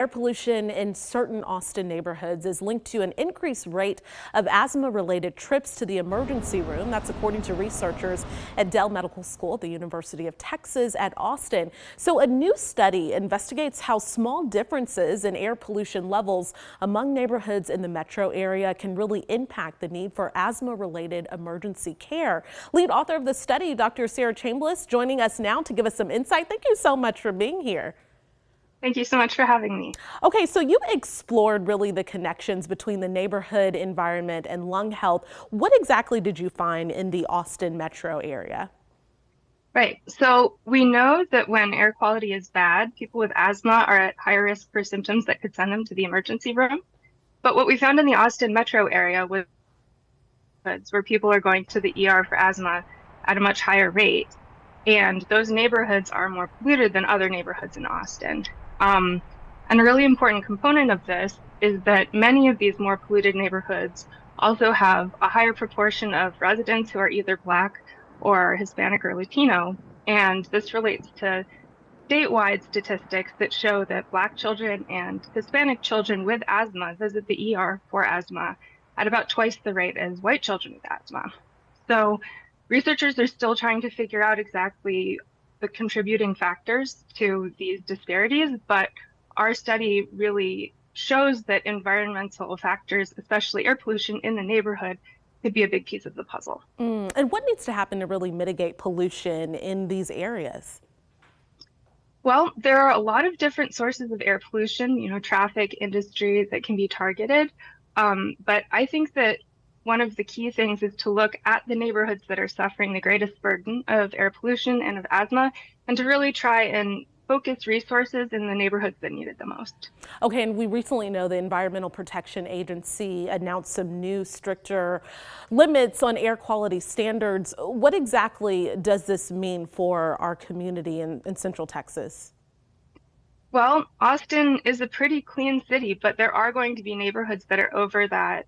Air pollution in certain Austin neighborhoods is linked to an increased rate of asthma-related trips to the emergency room. That's according to researchers at Dell Medical School at the University of Texas at Austin. So a new study investigates how small differences in air pollution levels among neighborhoods in the metro area can really impact the need for asthma-related emergency care. Lead author of the study, Dr. Chambliss, joining us now to give us some insight. Thank you so much for being here. Thank you so much for having me. Okay, so you explored really the connections between the neighborhood environment and lung health. What exactly did you find in the Austin metro area? Right. So we know that when air quality is bad, people with asthma are at higher risk for symptoms that could send them to the emergency room. But what we found in the Austin metro area was where people are going to the ER for asthma at a much higher rate. And those neighborhoods are more polluted than other neighborhoods in Austin. And a really important component of this is that many of these more polluted neighborhoods also have a higher proportion of residents who are either Black or Hispanic or Latino. And this relates to statewide statistics that show that Black children and Hispanic children with asthma visit the ER for asthma at about twice the rate as white children with asthma. So researchers are still trying to figure out exactly the contributing factors to these disparities, but our study really shows that environmental factors, especially air pollution in the neighborhood, could be a big piece of the puzzle. And what needs to happen to really mitigate pollution in these areas? Well, there are a lot of different sources of air pollution, traffic, industry that can be targeted. But I think that one of the key things is to look at the neighborhoods that are suffering the greatest burden of air pollution and of asthma, and to really try and focus resources in the neighborhoods that need it the most. Okay, and we recently know the Environmental Protection Agency announced some new stricter limits on air quality standards. What exactly does this mean for our community in Central Texas? Well, Austin is a pretty clean city, but there are going to be neighborhoods that are over that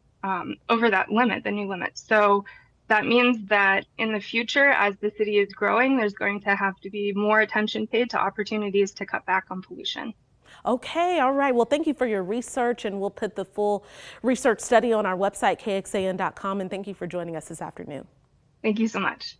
limit, the new limit. So that means that in the future, as the city is growing, there's going to have to be more attention paid to opportunities to cut back on pollution. Okay, all right. Well, thank you for your research, and we'll put the full research study on our website, kxan.com, and thank you for joining us this afternoon. Thank you so much.